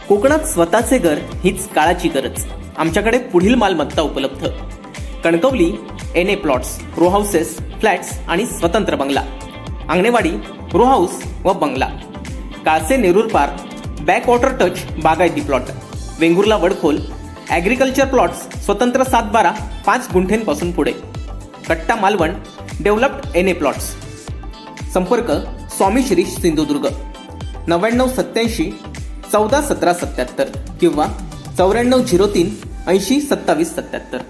कोकणात स्वतःचे घर हीच काळाची गरज. आमच्याकडे पुढील मालमत्ता उपलब्ध: Kankavli NA plots, row houses, flats आणि स्वतंत्र बंगला, आंगणेवाडी, रो हाऊस व बंगला, Kase Nerur park, backwater touch बागायती plot, Vengurla Vadkhol, agriculture plots, स्वतंत्र 7-12 5 गुंठेंपासून पुढे, कट्टा मालवण, डेव्हलप्ड NA प्लॉट्स. संपर्क: स्वामी शिरीष, सिंधुदुर्ग, 9987 141777 किंवा 9403 80 27 77.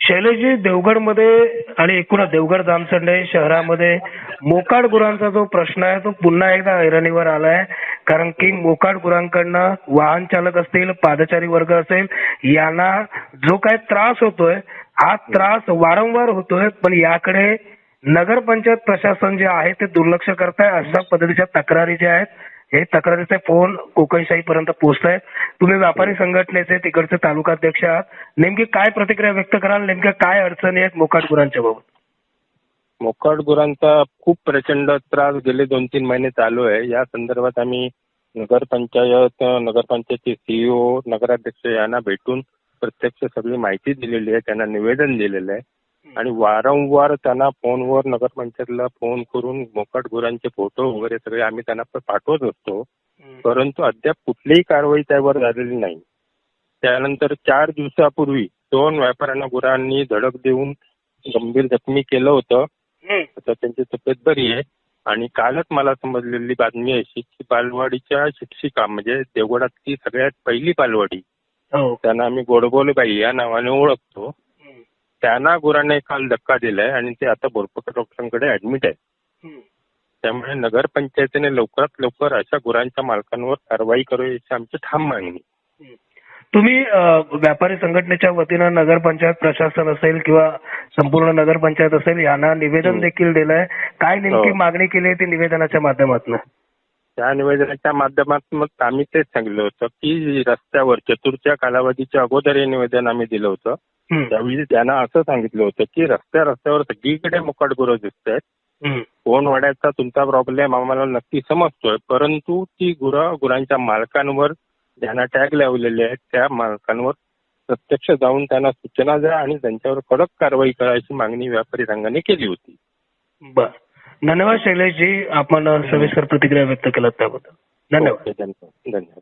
शैलेशजी, देवगडमध्ये आणि एकूणच देवगड जामसंडे शहरामध्ये मोकाट गुरांचा जो प्रश्न आहे तो पुन्हा एकदा ऐरणीवर आलाय. कारण की मोकाट गुरांकडनं वाहन चालक असतील, पादचारी वर्ग असेल, यांना जो काय त्रास होतोय हा त्रास वारंवार होतोय, पण याकडे नगरपंचायत प्रशासन जे आहे ते दुर्लक्ष करताय. अशा पद्धतीच्या तक्रारी ज्या आहेत, हे तक्रारीचे फोन कोकणशाहीपर्यंत पोहोचत आहेत. तुम्ही व्यापारी संघटनेचे तिकडचे तालुकाध्यक्ष आहात, नेमकी काय प्रतिक्रिया व्यक्त कराल? नेमक्या काय अडचणी आहेत मोकाट गुरांच्या बाबत? मोकाट गुरांचा खूप प्रचंड त्रास गेले 2-3 महिने चालू आहे. या संदर्भात आम्ही नगरपंचायतचे CEO, नगराध्यक्ष यांना भेटून प्रत्यक्ष सगळी माहिती दिलेली आहे, त्यांना निवेदन दिलेलं आहे आणि वारंवार त्यांना फोनवर नगरपंचायतला फोन करून मोकाट गुरांचे फोटो वगैरे सगळे आम्ही त्यांना पाठवत असतो, परंतु अद्याप कुठलीही कारवाई त्यावर झालेली नाही. त्यानंतर 4 दिवसापूर्वी 2 व्यापाऱ्यांना गुरांनी धडक देऊन गंभीर जखमी केलं होतं. आता त्यांची तब्येत बरी आहे आणि कालच मला समजलेली बातमी अशी की बालवाडीच्या शिक्षिका, म्हणजे देवगडातली सगळ्यात पहिली बालवाडी, त्यांना आम्ही गोडबोलेबाई या नावाने ओळखतो, त्यांना गुरांनी काल धक्का दिलाय आणि ते आता बोरफकट डॉक्टरांकडे ऍडमिट आहे. त्यामुळे नगरपंचायतीने लवकरात लवकर अशा गुरांच्या मालकांवर कारवाई करावी अशी आमची ठाम मागणी. तुम्ही व्यापारी संघटनेच्या वतीनं नगरपंचायत प्रशासन असेल किंवा संपूर्ण नगरपंचायत असेल यांना निवेदन देखील दिलंय. काय नेमकी मागणी केली आहे ती निवेदनाच्या माध्यमातून? त्या निवेदनाच्या माध्यमातून आम्ही तेच सांगितलं होतं की रस्त्यावर चतुर्थच्या कालावधीच्या अगोदर हे निवेदन आम्ही दिलं होतं. त्यावेळी त्यांना असं सांगितलं होतं की रस्त्यावर सगळीकडे मोकाट गुरं दिसत आहेत, कोणवाड्याचा तुमचा प्रॉब्लेम आम्हाला नक्की समजतोय, परंतु ती गुरांच्या मालकांवर ज्यांना टॅग लावलेले आहेत त्या मालकांवर प्रत्यक्ष जाऊन त्यांना सूचना द्या आणि त्यांच्यावर कडक कारवाई करायची मागणी व्यापारी संघाने केली होती. बर, धन्यवाद शैलेशजी, आपण सविस्तर प्रतिक्रिया व्यक्त केलात त्याबद्दल धन्यवाद. धन्यवाद.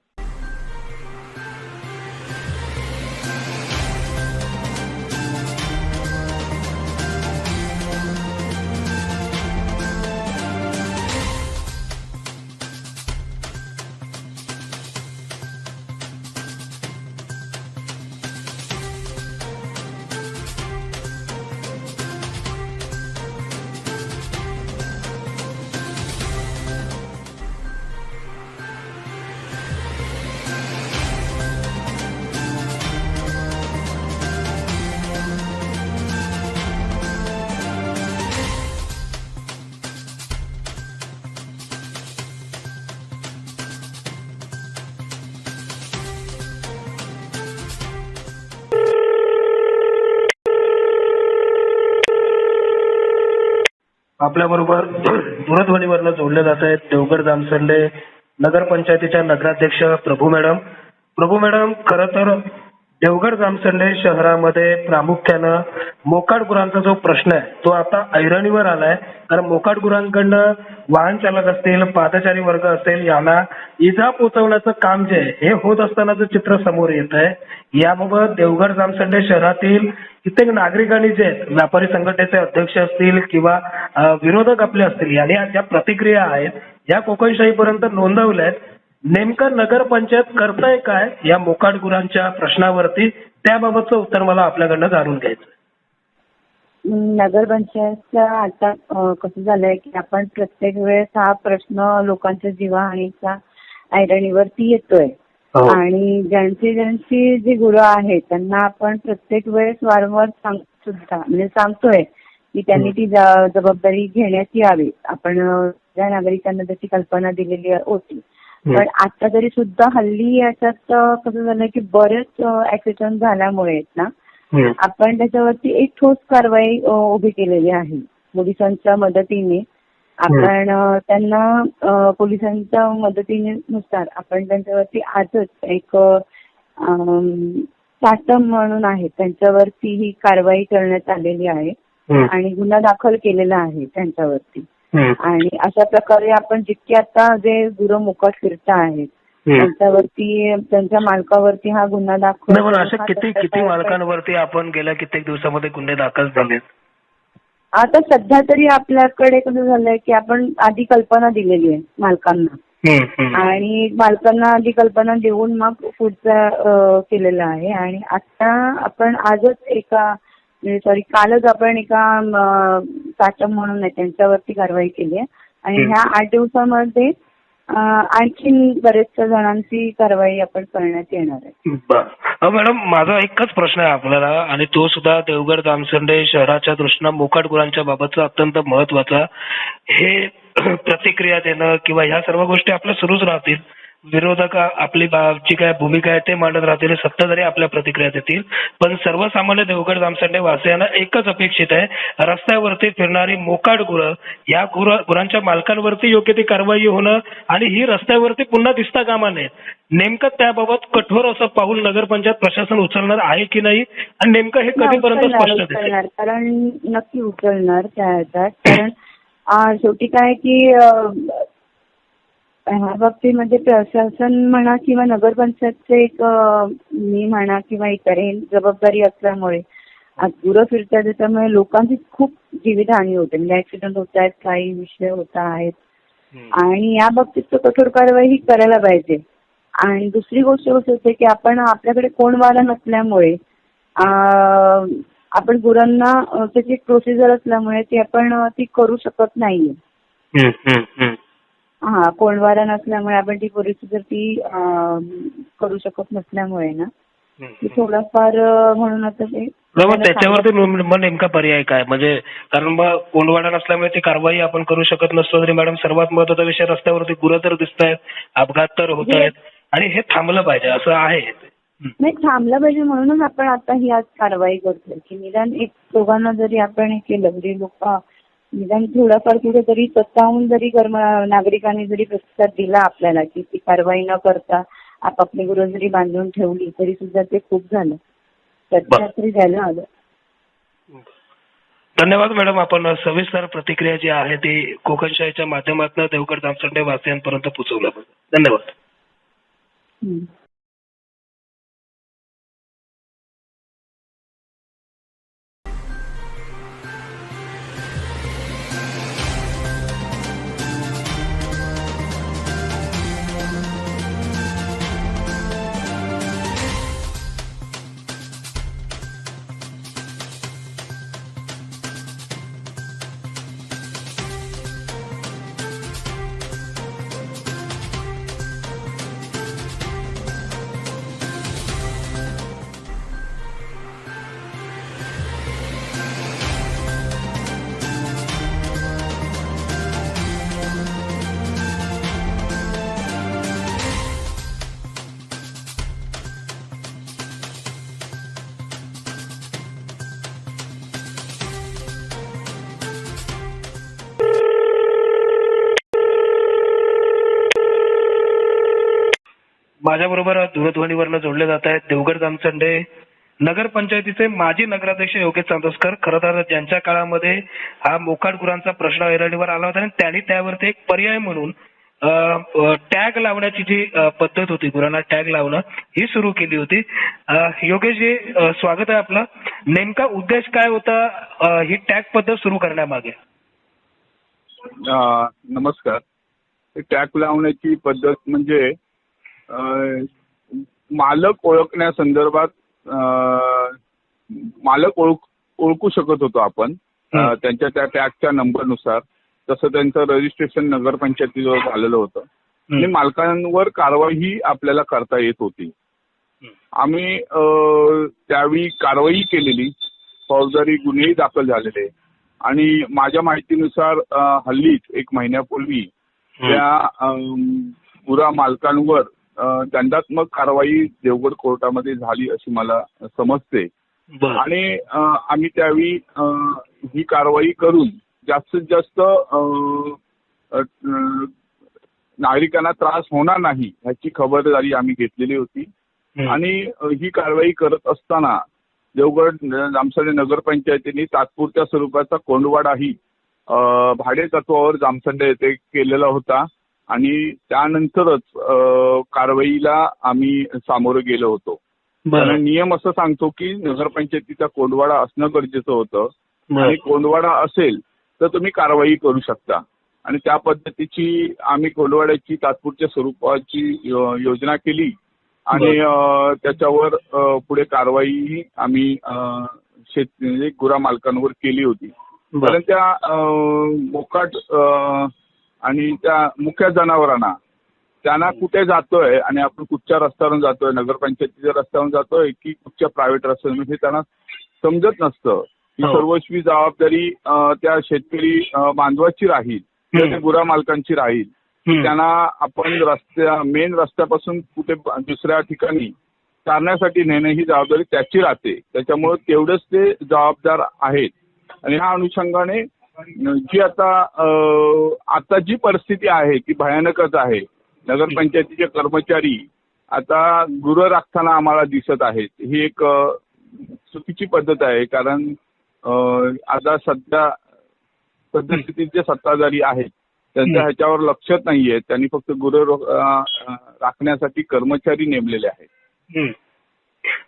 आपल्याबरोबर दूरध्वनीवरनं जोडले जात आहेत देवगड जामसंडे नगरपंचायतीच्या नगराध्यक्ष प्रभू मॅडम. खरं तर देवगड जामसंडे शहरामध्ये प्रामुख्यानं मोकाट गुरांचा जो प्रश्न आहे तो आता ऐरणीवर आलाय. कारण मोकाट गुरांकडनं वाहन चालक असतील, पादचारी वर्ग असेल यांना इजा पोहोचवण्याचं काम जे आहे हे होत असतानाचं चित्र समोर येत आहे. याबाबत देवगड जामसंडे शहरातील कित्येक नागरिकांनी जे आहेत, व्यापारी संघटनेचे अध्यक्ष असतील किंवा विरोधक आपले असतील यांनी ज्या प्रतिक्रिया आहेत या कोकणशाहीपर्यंत नोंदवल्या आहेत. नेमकं नगरपंचायत करताय काय या मोकाट गुरांच्या प्रश्नावरती, त्याबाबतचं उत्तर मला आपल्याकडनं जाणून घ्यायचं. नगरपंचायतचा आता कसं झालंय की आपण प्रत्येक वेळेस हा प्रश्न लोकांच्या जीवाहानीचा ऐरणीवरती येतोय आणि ज्यांची जी गुरं आहेत त्यांना आपण प्रत्येक वेळेस वारंवार सांगतोय की त्यांनी ती जबाबदारी घेण्यात यावी. आपण ज्या नागरिकांना त्याची कल्पना दिलेली होती, पण आता तरी सुद्धा हल्ली याच्यात कसं झालं की बरेच ऍक्सिडेंट झाल्यामुळे ना आपण त्याच्यावरती एक ठोस कारवाई उभी केलेली आहे. पोलिसांच्या मदतीने आपण त्यांना पोलिसांच्या मदतीनुसार आपण त्यांच्यावरती आजच एक साटम म्हणून आहे त्यांच्यावरती ही कारवाई करण्यात आलेली आहे आणि गुन्हा दाखल केलेला आहे त्यांच्यावरती. आणि अशा प्रकारे आपण जितके आता जे गुरं मोकाट फिरता आहेत त्यांच्यावरती, त्यांच्या मालकावरती हा गुन्हा दाखल. अशा किती मालकांवरती आपण गेल्या कित्येक दिवसामध्ये गुन्हे दाखल झाले? आता सध्या तरी आपल्याकडे कसं झालंय की आपण आधी कल्पना दिलेली आहे मालकांना आणि मालकांना आधी कल्पना देऊन मग पुढचा केलेला आहे. आणि आता आपण आजच कालच आपण एका साटम म्हणून आहे त्यांच्यावरती कारवाई केली आहे आणि ह्या 8 दिवसामध्ये आणखीन बरेचशा जणांची कारवाई आपण करण्यात येणार आहे. मॅडम, माझा एकच प्रश्न आहे आपल्याला आणि तो सुद्धा देवगड जामसंडे शहराच्या दृष्टीनं मोकाट गुरांच्या बाबतचा अत्यंत महत्वाचा. हे प्रतिक्रिया देणं किंवा ह्या सर्व गोष्टी आपल्या सुरूच राहतील. विरोधक आपली जी काय भूमिका आहे ते मांडत राहतील, सत्ताधारी आपल्या प्रतिक्रिया देतील, पण सर्वसामान्य देवगड जामसंडे वासियांना एकच अपेक्षित आहे, रस्त्यावरती फिरणारी मोकाट गुरं या गुरांच्या मालकांवरती योग्य ती कारवाई होणं आणि ही रस्त्यावरती पुन्हा दिसता कामा नये. नेमकं त्याबाबत कठोर असं पाऊल नगरपंचायत प्रशासन उचलणार आहे की नाही आणि नेमकं हे कधीपर्यंत स्पष्ट दिसेल? कारण नक्की उचलणार त्या ह्याच्यात. कारण शेवटी काय की ह्या बाबतीमध्ये प्रशासन म्हणा किंवा नगरपंचायतचे एक मी म्हणा किंवा इतर हे जबाबदारी असल्यामुळे गुरं फिरतात त्याच्यामुळे लोकांची खूप जीवितहानी होते, म्हणजे ऍक्सिडेंट होत आहेत, काही विषय होत आहेत आणि या बाबतीत कठोर कारवाई ही करायला पाहिजे. आणि दुसरी गोष्ट कशी होते की आपण आपल्याकडे कोण वारा नसल्यामुळे आपण गुरांना त्याची प्रोसिजर असल्यामुळे ती आपण ती करू शकत नाहीये. कोंडवारा नसल्यामुळे आपण ती प्रोसिजर ती करू शकत नसल्यामुळे ना थोडाफार म्हणून आता ते त्याच्यावरती नेमका पर्याय काय? म्हणजे कारण मग कोंडवाडा नसल्यामुळे ती कारवाई आपण करू शकत नसतो तरी मॅडम सर्वात महत्वाचा विषय रस्त्यावरती गुरं तर दिसत आहेत, अपघात तर होत आहेत आणि हे थांबलं पाहिजे असं आहे. नाही, थांबलं पाहिजे म्हणूनच आपण आता ही आज कारवाई करतोय की निदान एक दोघांना जरी आपण हे केलं तरी लोक निदान थोडाफार कुठेतरी स्वतःहून जरी नागरिकांनी जरी प्रतिसाद दिला आपल्याला की ती कारवाई न करता आपापली गुरं जरी बांधून ठेवली तरी सुद्धा ते खूप झालं, तरी द्यायला हवं. धन्यवाद मॅडम, आपण सविस्तर प्रतिक्रिया जी आहे ती कोकणशाहीच्या माध्यमातून देवगड जामसंडे वासियांपर्यंत पोहोचवलं. धन्यवाद. माझ्याबरोबर दूरध्वनीवरनं जोडले जात आहेत देवगड जामसंडे नगरपंचायतीचे माजी नगराध्यक्ष योगेश चांदोसकर. खरं तर ज्यांच्या काळामध्ये हा मोकाट गुरांचा प्रश्न ऐरणीवर आला होता आणि त्यांनी त्यावरती एक पर्याय म्हणून टॅग लावण्याची जी पद्धत होती, गुरांना टॅग लावणं, ही सुरू केली होती. योगेशजी, स्वागत आहे आपलं. नेमका उद्देश काय होता ही टॅग पद्धत सुरू करण्यामागे? नमस्कार. टॅग लावण्याची पद्धत म्हणजे मालक ओळखण्यासंदर्भात मालक ओळखू शकत होतो आपण त्यांच्या त्या टॅगच्या नंबरनुसार. तसं त्यांचं रजिस्ट्रेशन नगरपंचायतीजवळ झालेलं होतं आणि मालकांवर कारवाई आपल्याला करता येत होती. आम्ही त्यावेळी कारवाई केलेली, फौजदारी गुन्हेही दाखल झालेले आणि माझ्या माहितीनुसार हल्लीच 1 महिन्यापूर्वी त्या गुरा मालकांवर दंडात्मक कारवाई देवगड कोर्टामध्ये झाली अशी मला समजते. आणि आम्ही त्यावेळी ही कारवाई करून जास्तीत जास्त नागरिकांना त्रास होणार नाही ह्याची खबरदारी आम्ही घेतलेली होती. आणि ही कारवाई करत असताना देवगड जामसंडे नगरपंचायतीने तात्पुरत्या स्वरूपाचा कोंडवाडाही भाडे तत्वावर जामसंडे येथे केलेला होता आणि त्यानंतरच कारवाईला आम्ही सामोरं गेलो होतो. कारण नियम असं सांगतो की नगरपंचायतीचा कोंडवाडा असणं गरजेचं होतं आणि कोंडवाडा असेल तर तुम्ही कारवाई करू शकता. आणि त्या पद्धतीची आम्ही कोंडवाड्याची तात्पुरत्या स्वरूपाची योजना केली आणि त्याच्यावर पुढे कारवाई आम्ही गुरा मालकांवर केली होती. कारण त्या मोकाट आणि त्या मुख्य जनावरांना त्यांना कुठे जातोय आणि आपण कुठच्या रस्त्यावरून जातोय, नगरपंचायतीच्या रस्त्यावरून जातोय की कुठच्या प्रायव्हेट रस्त्यावरून, हे त्यांना समजत नसतं. ही सर्वस्वी जबाबदारी त्या शेतकरी बांधवाची राहील, त्या गुरा मालकांची राहील. त्यांना आपण मेन रस्त्यापासून कुठे दुसऱ्या ठिकाणी चारण्यासाठी नेणं ही जबाबदारी त्याची राहते. त्याच्यामुळे तेवढेच ते जबाबदार आहेत. आणि ह्या अनुषंगाने जी आता जी परिस्थिती आहे ती भयानकच आहे. नगरपंचायतीचे कर्मचारी आता गुरं राखताना आम्हाला दिसत आहेत. ही एक चुकीची पद्धत आहे. कारण आता सद्यस्थितीत जे सत्ताधारी आहेत त्यांच्या ह्याच्यावर लक्षच नाहीये. त्यांनी फक्त गुरं राखण्यासाठी कर्मचारी नेमलेले आहेत.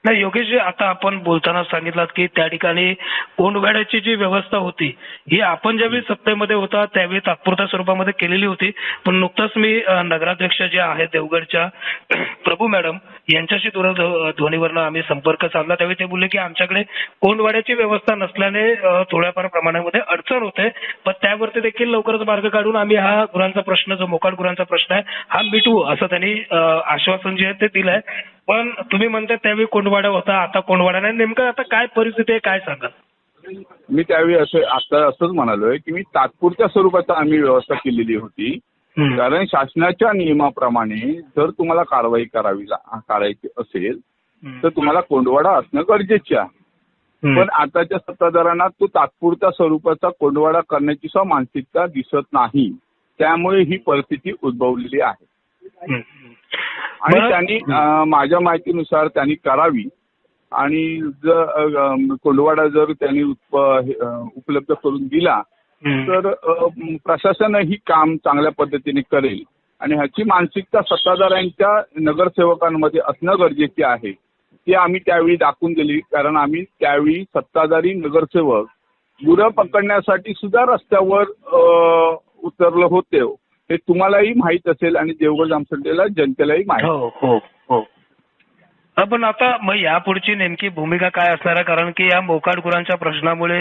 नाही योगेशजी, आता आपण बोलताना सांगितलं की त्या ठिकाणी कोंडवाड्याची जी व्यवस्था होती ही आपण ज्यावेळी सत्तेमध्ये होता त्यावेळी तात्पुरत्या स्वरूपामध्ये केलेली होती. पण नुकतंच मी नगराध्यक्ष जे आहेत देवगडच्या प्रभू मॅडम यांच्याशी दूरध्वनीवरनं आम्ही संपर्क साधला. त्यावेळी ते बोलले की आमच्याकडे कोंडवाड्याची व्यवस्था नसल्याने थोड्याफार प्रमाणामध्ये अडचण होते, पण त्यावरती देखील लवकरच मार्ग काढून आम्ही हा गुरांचा प्रश्न, जो मोकाट गुरांचा प्रश्न आहे, हा मिटवू असं त्यांनी आश्वासन जे आहे ते दिलंय. पण तुम्ही म्हणता त्यावेळी कोंडवाडा होता, आता कोंडवाडा नाही. नेमकं आता काय परिस्थिती आहे, काय सांगाल? मी त्यावेळी असंच म्हणालोय की मी तात्पुरत्या स्वरूपात आम्ही व्यवस्था केलेली होती. कारण शासनाच्या नियमाप्रमाणे जर तुम्हाला कारवाई करायची असेल तर तुम्हाला कोंडवाडा असणं गरजेचे आहे. पण आताच्या सत्ताधाऱ्यांना तो तात्पुरत्या स्वरूपाचा कोंडवाडा करण्याची सुद्धा मानसिकता दिसत नाही. त्यामुळे ही परिस्थिती उद्भवलेली आहे. आणि त्यांनी माझ्या माहितीनुसार त्यांनी करावी आणि जर कोंडवाडा जर त्यांनी उपलब्ध करून दिला तर प्रशासनही काम चांगल्या पद्धतीने करेल. आणि ह्याची मानसिकता सत्ताधाऱ्यांच्या नगरसेवकांमध्ये असणं गरजेचे आहे. ते आम्ही त्यावेळी दाखवून दिली. कारण आम्ही त्यावेळी सत्ताधारी नगरसेवक गुरं पकडण्यासाठी सुद्धा रस्त्यावर उतरलो होते. हे तुम्हालाही माहित असेल आणि देवगड जामसंडेला जनतेलाही माहित. हो. पण आता मग यापुढची नेमकी भूमिका काय असणार आहे? कारण की या मोकाट गुरांच्या प्रश्नामुळे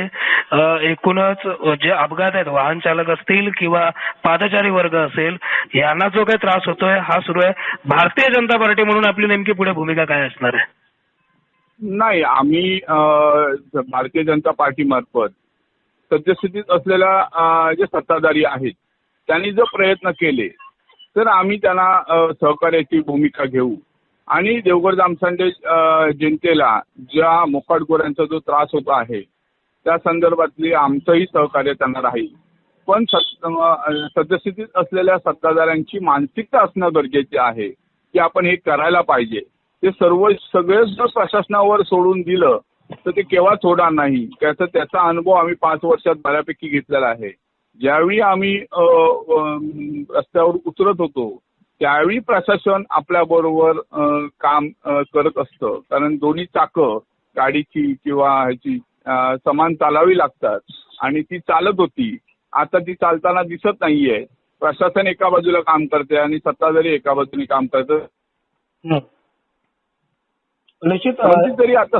एकूणच जे अपघात आहेत, वाहन चालक असतील किंवा पादचारी वर्ग असेल, यांना जो काही त्रास होतोय हा सुरू आहे. भारतीय जनता पार्टी म्हणून आपली नेमकी पुढे भूमिका काय असणार आहे? नाही, आम्ही भारतीय जनता पार्टीमार्फत सद्यस्थितीत असलेल्या जे सत्ताधारी आहेत त्यांनी जर प्रयत्न केले तर आम्ही त्यांना सहकार्याची भूमिका घेऊ. आणि देवगड जामसंडे जनतेला ज्या मोकाट गुरांचा जो त्रास होतो आहे त्या संदर्भातली आमचंही सहकार्य त्यांना राहील. पण सद्यस्थितीत असलेल्या सत्ताधाऱ्यांची मानसिकता असणं गरजेचे आहे. की आपण हे करायला पाहिजे. ते सगळेच जर प्रशासनावर सोडून दिलं तर ते केव्हाच होणार नाही. त्याचा अनुभव आम्ही 5 वर्षात बऱ्यापैकी घेतलेला आहे. ज्यावेळी आम्ही रस्त्यावर उतरत होतो त्यावेळी प्रशासन आपल्याबरोबर काम करत असतं. कारण दोन्ही चाकं गाडीची किंवा ह्याची समान चालावी लागतात आणि ती चालत होती. आता ती चालताना दिसत नाहीये. प्रशासन एका बाजूला काम करते आणि सत्ताधारी एका बाजूने काम करतं. निश्चित तरी आता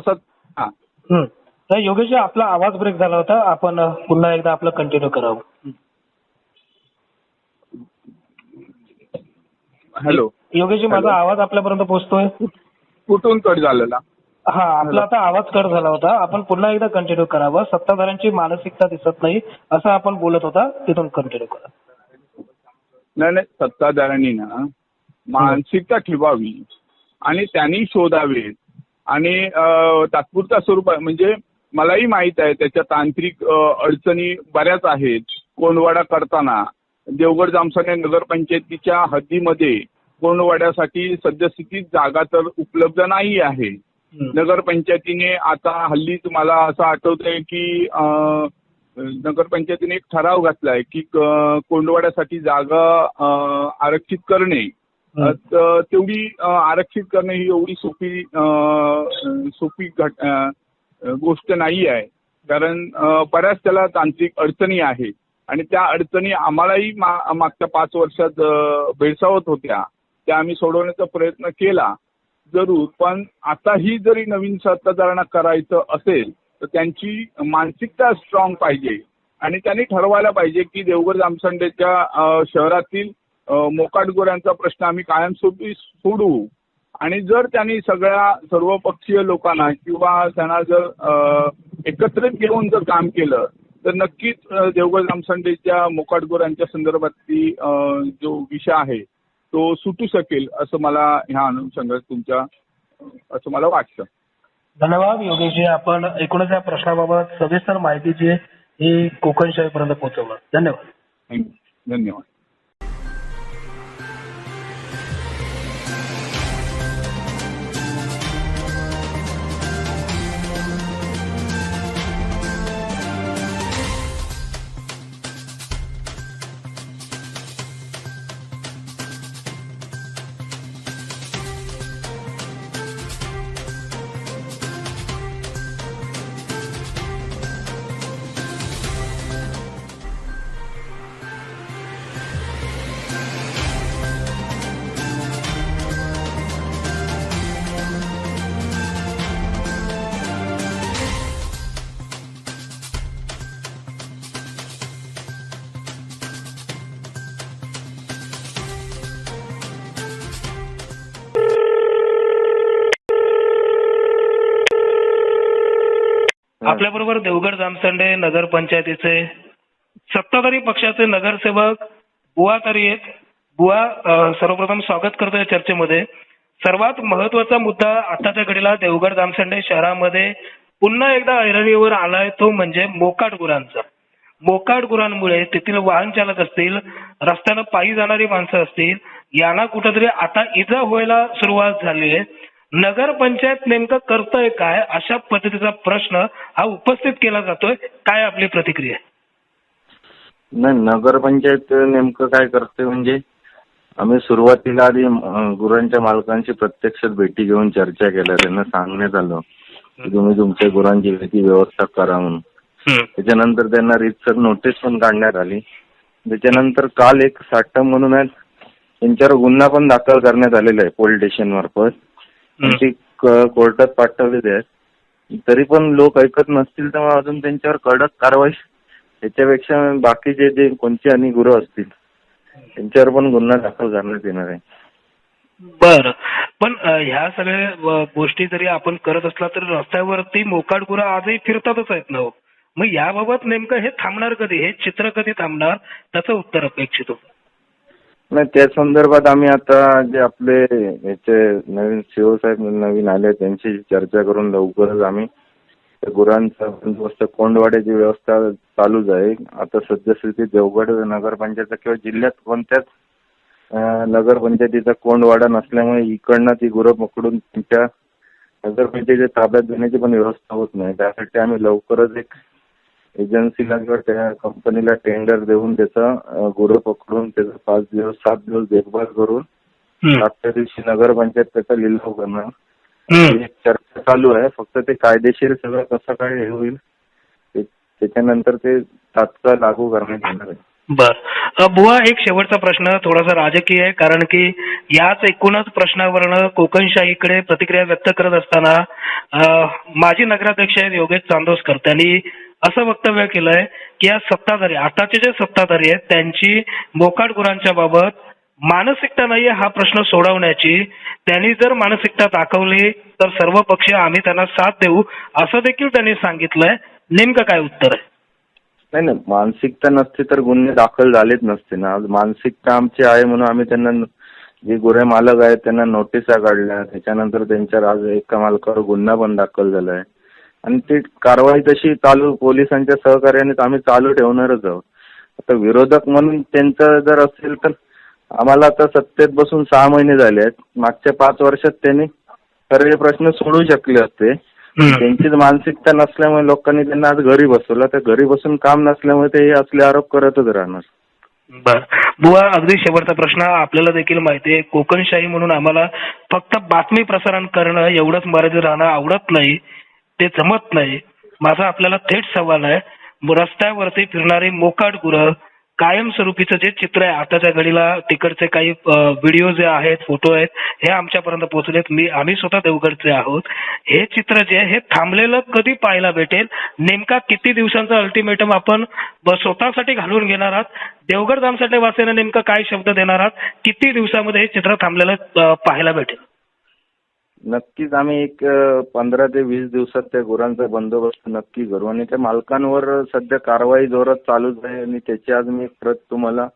तर योगेश आपला आवाज ब्रेक झाला होता. आपण पुन्हा एकदा आपलं कंटिन्यू करावं. हॅलो योगेश, माझा आवाज आपल्यापर्यंत पोहोचतोय? कुठून कट झालेला? हा, आपला आता आवाज कट झाला होता. आपण पुन्हा एकदा कंटिन्यू करावं. सत्ताधाऱ्यांची मानसिकता दिसत नाही असं आपण बोलत होता, तिथून कंटिन्यू करा. नाही, सत्ताधाऱ्यांनी ना मानसिकता ठेवावी आणि त्यांनी शोधावे आणि तात्पुरत्या स्वरूपात, म्हणजे मलाही माहित आहे त्याच्या तांत्रिक अडचणी बऱ्याच आहेत. कोंडवाडा करताना देवगड जामसंडे नगरपंचायतीच्या हद्दीमध्ये कोंडवाड्यासाठी सद्यस्थितीत जागा तर उपलब्ध नाही आहे. नगरपंचायतीने आता हल्लीच मला असं आठवतंय की नगरपंचायतीने एक ठराव घातलाय की कोंडवाड्यासाठी जागा आरक्षित करणे. तेवढी आरक्षित करणे ही एवढी सोपी गोष्ट नाही आहे. कारण बऱ्याच त्याला तांत्रिक अडचणी आहेत आणि त्या अडचणी आम्हालाही मागच्या 5 वर्षात भेडसावत होत्या. त्या आम्ही सोडवण्याचा प्रयत्न केला जरूर. पण आताही जरी नवीन सत्ताधाऱ्यांना करायचं असेल तर त्यांची मानसिकता स्ट्रॉंग पाहिजे आणि त्यांनी ठरवायला पाहिजे की देवगड जामसंडेच्या शहरातील मोकाट गोऱ्यांचा प्रश्न आम्ही कायमस्वरूपी सोडवू. आणि जर त्यांनी सर्वपक्षीय लोकांना किंवा त्यांना जर एकत्रित घेऊन जर काम केलं तर नक्कीच देवगड जामसंडेच्या मोकाट गोऱ्यांच्या संदर्भातली जो विषय आहे तो सुटू शकेल असं मला ह्या अनुषंगात असं मला वाटतं. धन्यवाद योगेशजी, आपण एकूणच या प्रश्नाबाबत सविस्तर माहिती जी ही कोकणशाहीपर्यंत पोहोचवलं. धन्यवाद. धन्यवाद. आपल्याबरोबर देवगड जामसंडे नगरपंचायतीचे सत्ताधारी पक्षाचे नगरसेवक बुवा तरी आहेत. बुवा, सर्वप्रथम स्वागत करतो या चर्चेमध्ये. सर्वात महत्वाचा मुद्दा आताच्या घडीला देवगड जामसंडे शहरामध्ये पुन्हा एकदा ऐरणीवर आलाय तो म्हणजे मोकाट गुरांचा. मोकाट गुरांमुळे तेथील वाहन चालक असतील, रस्त्यानं पायी जाणारी माणसं असतील, यांना कुठेतरी आता इजा व्हायला सुरुवात झाली आहे. नगरपंचायत नेमकं करतंय काय, अशा पद्धतीचा प्रश्न हा उपस्थित केला जातोय. काय आपली प्रतिक्रिया? नाही, नगरपंचायत नेमकं काय करते म्हणजे आम्ही सुरुवातीला आधी गुरांच्या मालकांची प्रत्यक्षात भेटी घेऊन चर्चा केल्या. त्यांना सांगण्यात आलं की तुम्ही तुमच्या गुरांची व्यवस्था करा म्हणून. त्याच्यानंतर त्यांना रीतसर नोटीस पण काढण्यात आली. त्याच्यानंतर काल एक साठम म्हणून आहेत, त्यांच्यावर गुन्हा पण दाखल करण्यात आलेला आहे पोलीस स्टेशन मार्फत. ती कोर्टात पाठवलेली आहेत. तरी पण लोक ऐकत नसतील तर अजून त्यांच्यावर कडक कारवाई, त्याच्यापेक्षा बाकीचे जे कोणते आणि गुरु असतील त्यांच्यावर पण गुन्हा दाखल करण्यात येणार आहे. बरं, पण ह्या सगळ्या गोष्टी जरी आपण करत असला तरी रस्त्यावरती मोकाट गुरं आजही फिरतातच आहेत ना. मग याबाबत नेमकं हे थांबणार कधी, हे चित्र कधी थांबणार, त्याचं उत्तर अपेक्षित होतं. नाही, त्या संदर्भात आम्ही आता जे आपले याचे नवीन सीओ साहेब नवीन आले त्यांची चर्चा करून लवकरच आम्ही गुरांचा बंदोबस्त कोंडवाड्याची व्यवस्था चालूच आहे. आता सद्यस्थिती देवगड नगरपंचायत किंवा जिल्ह्यात कोणत्याच नगरपंचायतीचा कोंडवाडा नसल्यामुळे इकडनं ती गुरं पकडून त्यांच्या नगरपंचायतीच्या ताब्यात देण्याची पण व्यवस्था होत नाही. त्यासाठी आम्ही लवकरच एक एजन्सीला किंवा त्या कंपनीला टेंडर देऊन त्याचं गुरं पकडून त्याचं 5 दिवस 7 दिवस देखभाल करून 7व्या दिवशी नगरपंचायत त्याचा लिलाव करणार. ही एक चर्चा चालू आहे. फक्त ते कायदेशीर सगळं कसं काय हे होईल त्याच्यानंतर ते तात्काळ लागू करण्यात येणार आहे. बर बुवा, एक शेवटचा प्रश्न थोडासा राजकीय आहे, कारण की याच एकूणच प्रश्नावरनं कोकणशाहीकडे प्रतिक्रिया व्यक्त करत असताना माजी नगराध्यक्ष आहेत योगेश चांदोसकर, त्यांनी असं वक्तव्य केलंय की या सत्ताधारी, आताचे जे सत्ताधारी आहेत त्यांची मोकाट गुरांच्या बाबत मानसिकता नाहीये हा प्रश्न सोडवण्याची. त्यांनी जर मानसिकता दाखवली तर सर्व पक्ष आम्ही त्यांना साथ देऊ असं देखील त्यांनी सांगितलंय. नेमकं काय उत्तर आहे? नाही, मानसिकता नसती तर गुन्हे दाखल झालेच नसते ना. मानसिकता आमची आहे म्हणून आम्ही त्यांना, जे गुन्हे मालक आहेत त्यांना नोटिसा काढल्या, त्याच्यानंतर त्यांच्यावर आज एका मालकावर गुन्हा पण दाखल झालाय आणि ती कारवाई तशी चालू पोलिसांच्या सहकार्याने आम्ही चालू ठेवणारच आहोत. आता विरोधक म्हणून त्यांचं जर असेल तर आम्हाला आता सत्तेत बसून 6 महिने झाले आहेत. मागच्या 5 वर्षात त्यांनी सर्व प्रश्न सोडवू शकले असते. त्यांचीच मानसिकता नसल्यामुळे लोकांनी त्यांना आज घरी बसवलं. तर घरी बसून काम नसल्यामुळे ते हे असले आरोप करतच राहणार. बर बुवा, अगदी शेवटचा प्रश्न. आपल्याला देखील माहिती आहे कोकणशाही म्हणून आम्हाला फक्त बातमी प्रसारण करणं एवढंच मर्यादित राहणं आवडत नाही, ते जमत नाही. माझा आपल्याला थेट सवाल आहे, रस्त्यावरती फिरणारी मोकाट गुरं, कायमस्वरूपीचं जे चित्र आहे आताच्या घडीला, तिकडचे काही व्हिडिओ जे आहेत, फोटो आहेत, हे आमच्यापर्यंत पोहोचलेत. आम्ही स्वतः देवगडचे आहोत. हे चित्र जे आहे हे थांबलेलं कधी पाहायला भेटेल? नेमका किती दिवसांचा अल्टिमेटम आपण स्वतःसाठी घालून घेणार आहात? देवगड जामसंडे वासियांना नेमका काय शब्द देणार आहात? किती दिवसामध्ये हे चित्र थांबलेलं पाहायला भेटेल? नक्कीच आम्ही एक 15 ते 20 दिवसात त्या गुरांचा बंदोबस्त नक्की करू आणि त्या मालकांवर सध्या कारवाई जोरात चालूच आहे आणि त्याची आज मी एक प्रत तुम्हाला,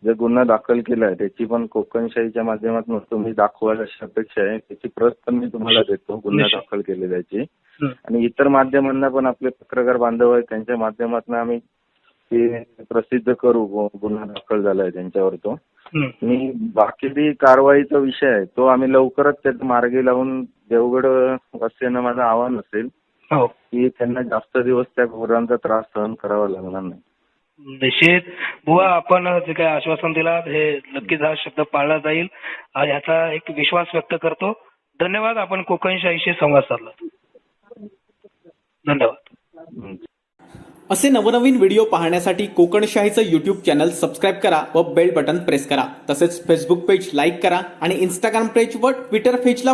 जे गुन्हा दाखल केला आहे त्याची पण कोकणशाहीच्या माध्यमातून तुम्ही दाखवाल अशी अपेक्षा आहे. त्याची प्रत पण मी तुम्हाला देतो, गुन्हा दाखल केलेल्याची. आणि इतर माध्यमांना पण, आपले पत्रकार बांधव आहेत त्यांच्या माध्यमातून आम्ही ते प्रसिद्ध करू गुन्हा दाखल झालाय त्यांच्यावर तो. आणि बाकी ती कारवाईचा विषय आहे तो आम्ही लवकरच त्यात मार्गी लावून, देवगड वासियांना माझं आव्हान असेल की त्यांना जास्त दिवस त्या गुरांचा त्रास सहन करावा लागणार नाही. निश्चित बुवा, आपण जे काही आश्वासन दिला हे नक्कीच हा शब्द पाळला जाईल याचा एक विश्वास व्यक्त करतो. धन्यवाद. आपण कोकणशाहीशी संवाद साधला. धन्यवाद. असे नवनवीन व्हिडिओ पाहण्यासाठी कोकणशाहीचं यूट्यूब चॅनल सबस्क्राईब करा व बेल बटन प्रेस करा. तसेच फेसबुक पेज लाईक करा आणि इंस्टाग्राम पेज व ट्विटर पेजला